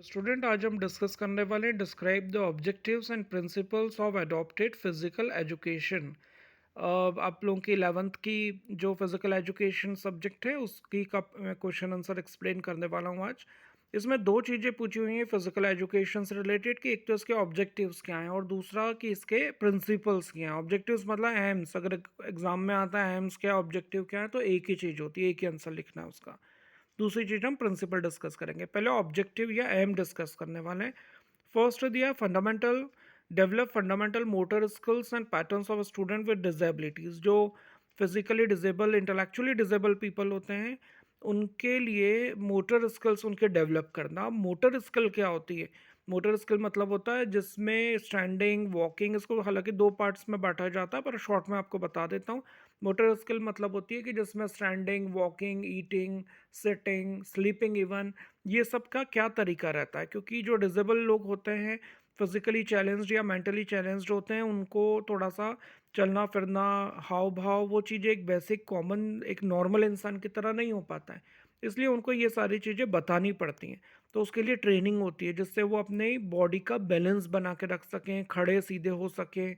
Student आज हम discuss करने वाले हैं describe the objectives and principles of adopted physical education. आप लोगों की 11th की जो फिजिकल एजुकेशन सब्जेक्ट है उसकी का क्वेश्चन आंसर एक्सप्लेन करने वाला हूँ आज। इसमें दो चीज़ें पूछी हुई हैं फिजिकल एजुकेशन से रिलेटेड कि एक तो इसके ऑब्जेक्टिव्स क्या हैं और दूसरा कि इसके प्रिंसिपल्स क्या हैं। ऑब्जेक्टिव्स मतलब एम्स, अगर एग्जाम में आता है एम्स क्या ऑब्जेक्टिव क्या है तो एक ही चीज़ होती है, एक ही आंसर लिखना है उसका। दूसरी चीज हम प्रिंसिपल डिस्कस करेंगे। पहले ऑब्जेक्टिव या एम डिस्कस करने वाले हैं। फर्स्ट दिया fundamental, develop fundamental motor skills and patterns of student with disabilities. जो physically disabled, intellectually disabled people होते हैं उनके लिए मोटर स्किल्स उनके डेवलप करना। मोटर स्किल क्या होती है? मोटर स्किल मतलब होता है जिसमें स्टैंडिंग, वॉकिंग, इसको हालांकि दो पार्ट्स में बांटा जाता है पर शॉर्ट में आपको बता देता हूँ। मोटर स्किल मतलब होती है कि जिसमें standing, walking, eating, sitting, sleeping even, ये सब का क्या तरीका रहता है। क्योंकि जो डिजेबल लोग होते हैं, फिजिकली चैलेंज्ड या मेंटली चैलेंज्ड होते हैं, उनको थोड़ा सा चलना फिरना, हाव भाव, वो चीज़ें एक बेसिक कॉमन एक नॉर्मल इंसान की तरह नहीं हो पाता है। इसलिए उनको ये सारी चीज़ें बतानी पड़ती हैं। तो उसके लिए ट्रेनिंग होती है जिससे वो अपने बॉडी का बैलेंस बना के रख सकें, खड़े सीधे हो सकें,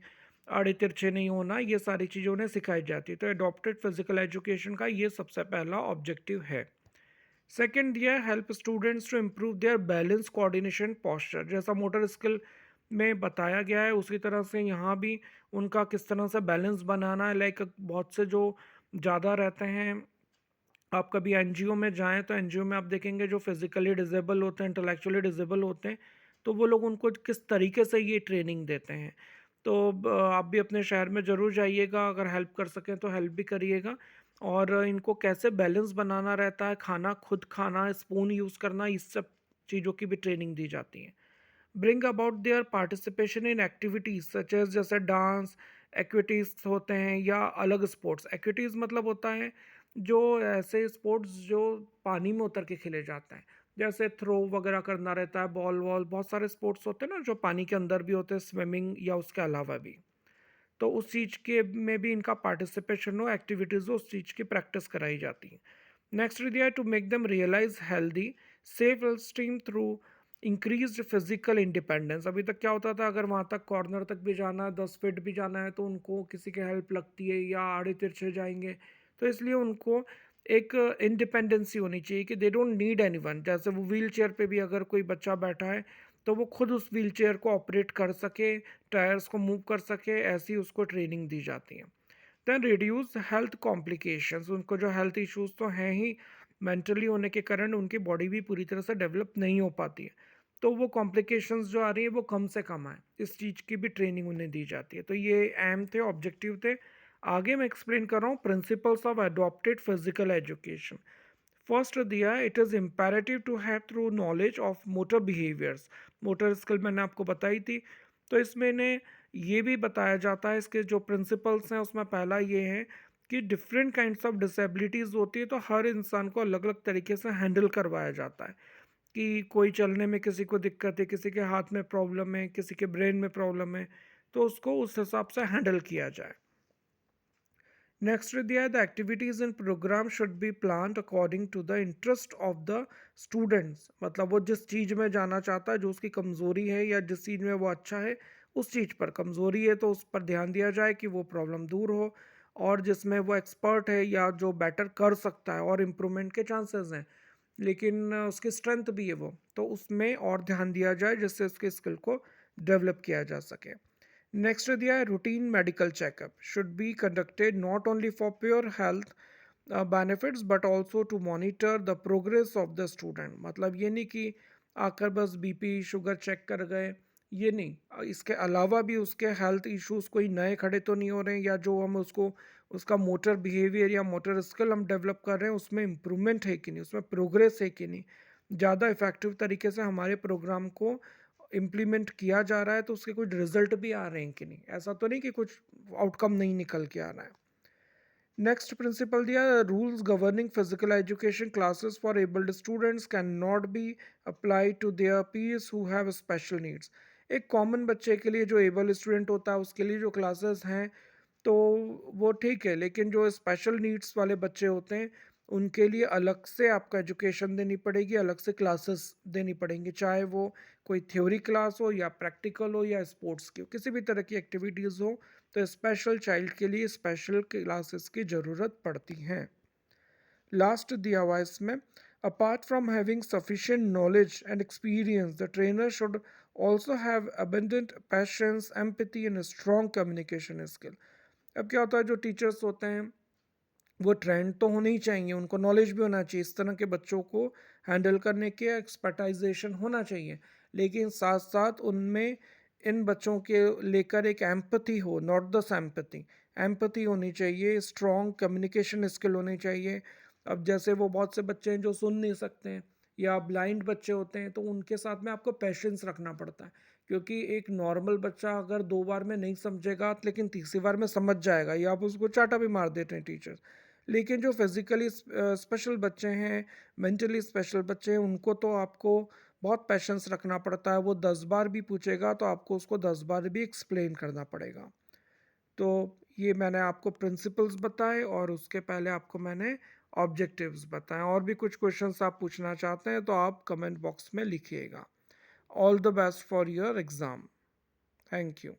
आड़े तिरछे नहीं होना, ये सारी चीज़ें उन्हें सिखाई जाती है। तो एडॉप्टेड फिजिकल एजुकेशन का ये सबसे पहला ऑब्जेक्टिव है। सेकेंड दिया है help students to improve their balance, coordination, posture. जैसा मोटर स्किल में बताया गया है उसी तरह से यहाँ भी उनका किस तरह से बैलेंस बनाना है। लाइक बहुत से जो ज़्यादा रहते हैं, आप कभी एनजीओ में जाएं तो एनजीओ में आप देखेंगे जो फिजिकली डिजेबल होते हैं, इंटेलेक्चुअली डिजेबल होते हैं, तो वो लोग उनको किस तरीके से ये ट्रेनिंग देते हैं। तो आप भी अपने शहर में ज़रूर जाइएगा, अगर हेल्प कर सकें तो हेल्प भी करिएगा। और इनको कैसे बैलेंस बनाना रहता है, खाना खुद खाना, स्पून यूज़ करना, इस सब चीज़ों की भी ट्रेनिंग दी जाती है। Bring about their participation in activities such as, जैसे डांस एक्टिविटीज होते हैं या अलग स्पोर्ट्स। एक्टिविटीज मतलब होता है जो ऐसे स्पोर्ट्स जो पानी में उतर के खेले जाते हैं, जैसे थ्रो वगैरह करना रहता है, बॉल वॉल, बहुत सारे स्पोर्ट्स होते हैं ना जो पानी के अंदर भी होते हैं, स्विमिंग या उसके अलावा भी। तो उस चीज़ के में भी इनका पार्टिसिपेशन हो, एक्टिविटीज़ हो, उस चीज़ की प्रैक्टिस कराई जाती है। नेक्स्ट दिया to make them realise healthy self esteem through increase physical independence. अभी तक क्या होता था, अगर वहाँ तक कॉर्नर तक भी जाना है, 10 फीट भी जाना है, तो उनको किसी की हेल्प लगती है या आड़े तिरछे जाएंगे। तो इसलिए उनको एक इंडिपेंडेंसी होनी चाहिए कि दे डोंट नीड एनीवन। जैसे वो व्हील चेयर पे भी अगर कोई बच्चा बैठा है तो वो खुद उस व्हील चेयर को ऑपरेट कर सके, टायर्स को मूव कर सके, ऐसी उसको ट्रेनिंग दी जाती है। Then reduce health complications. उनको जो हेल्थ इश्यूज तो हैं ही, मेंटली होने के कारण उनकी बॉडी भी पूरी तरह से डेवलप नहीं हो पाती है, तो वो कॉम्प्लिकेशंस जो आ रही है वो कम से कम आए, इस चीज़ की भी ट्रेनिंग उन्हें दी जाती है। तो ये एम थे, ऑब्जेक्टिव थे। आगे मैं एक्सप्लेन कर रहा हूँ principles of adopted physical education. First दिया है it is imperative to have through knowledge of motor behaviours. Motor skill मैंने आपको बताई थी, तो इसमें इन्हें ये भी बताया जाता है, इसके जो प्रिंसिपल्स हैं उसमें पहला ये है कि डिफरेंट काइंड्स ऑफ डिसेबिलिटीज़ होती है, तो हर इंसान को अलग अलग तरीके से हैंडल करवाया जाता है। कि कोई चलने में किसी को दिक्कत है, किसी के हाथ में प्रॉब्लम है, किसी के ब्रेन में प्रॉब्लम है, तो उसको उस हिसाब से हैंडल किया जाए। नेक्स्ट दिया है the activities in programme should be plan according to the interest of the students. मतलब वो जिस चीज़ में जाना चाहता है, जो उसकी कमज़ोरी है या जिस चीज़ में वो अच्छा है, उस चीज़ पर कमज़ोरी है तो उस पर ध्यान दिया जाए कि वो प्रॉब्लम दूर हो। और जिसमें वो एक्सपर्ट है या जो बेटर कर सकता है और इम्प्रूवमेंट के चांसेस हैं, लेकिन उसकी स्ट्रेंथ भी है वो, तो उसमें और ध्यान दिया जाए जिससे उसके स्किल को डेवलप किया जा सके। नेक्स्ट दिया है routine medical checkup should be conducted not only for pure health benefits but also to monitor the progress of the student. मतलब ये नहीं कि आकर बस बीपी शुगर चेक कर गए, ये नहीं, इसके अलावा भी उसके हेल्थ इश्यूज कोई नए खड़े तो नहीं हो रहे हैं, या जो हम उसको उसका मोटर बिहेवियर या मोटर स्किल हम डेवलप कर रहे हैं उसमें इम्प्रूवमेंट है कि नहीं, उसमें प्रोग्रेस है कि नहीं, ज़्यादा इफेक्टिव तरीके से हमारे प्रोग्राम को इम्प्लीमेंट किया जा रहा है, तो उसके कुछ रिजल्ट भी आ रहे हैं कि नहीं, ऐसा तो नहीं कि कुछ आउटकम नहीं निकल के आ रहा है। नेक्स्ट प्रिंसिपल दिया rules governing physical education classes for abled students can not be apply to their peers who have special needs. एक कॉमन बच्चे के लिए जो एबल स्टूडेंट होता है उसके लिए जो क्लासेस हैं तो वो ठीक है, लेकिन जो स्पेशल नीड्स वाले बच्चे होते हैं उनके लिए अलग से आपको एजुकेशन देनी पड़ेगी, अलग से क्लासेस देनी पड़ेंगी, चाहे वो कोई थ्योरी क्लास हो या प्रैक्टिकल हो या स्पोर्ट्स की हो, किसी भी तरह की एक्टिविटीज़ हो, तो स्पेशल चाइल्ड के लिए स्पेशल क्लासेस की ज़रूरत पड़ती हैं। लास्ट दिया हुआ है इसमें, apart from having sufficient knowledge and experience the trainer should also have abundant patience, empathy and strong communication skill. अब क्या होता है, जो टीचर्स होते हैं वो ट्रेंड तो होने ही चाहिए, उनको नॉलेज भी होना चाहिए, इस तरह के बच्चों को हैंडल करने के एक्सपर्टाइजेशन होना चाहिए, लेकिन साथ साथ उनमें इन बच्चों के लेकर एक एम्पथी हो, नॉट द सैम्पथी, एम्पथी होनी चाहिए, स्ट्रॉन्ग कम्युनिकेशन स्किल होनी चाहिए। अब जैसे वो बहुत से बच्चे हैं जो सुन नहीं सकते हैं या ब्लाइंड बच्चे होते हैं, तो उनके साथ में आपको पेशेंस रखना पड़ता है, क्योंकि एक नॉर्मल बच्चा अगर 2 बार में नहीं समझेगा लेकिन तीसरी बार में समझ जाएगा, या आप उसको चाटा भी मार देते हैं टीचर्स। लेकिन जो फिज़िकली स्पेशल बच्चे हैं, मेंटली स्पेशल बच्चे हैं, उनको तो आपको बहुत पेशेंस रखना पड़ता है, वो 10 बार भी पूछेगा तो आपको उसको 10 बार भी एक्सप्लेन करना पड़ेगा। तो ये मैंने आपको प्रिंसिपल्स बताए और उसके पहले आपको मैंने ऑब्जेक्टिव्स बताए। और भी कुछ क्वेश्चंस आप पूछना चाहते हैं तो आप कमेंट बॉक्स में लिखिएगा। All the best for your exam. Thank you.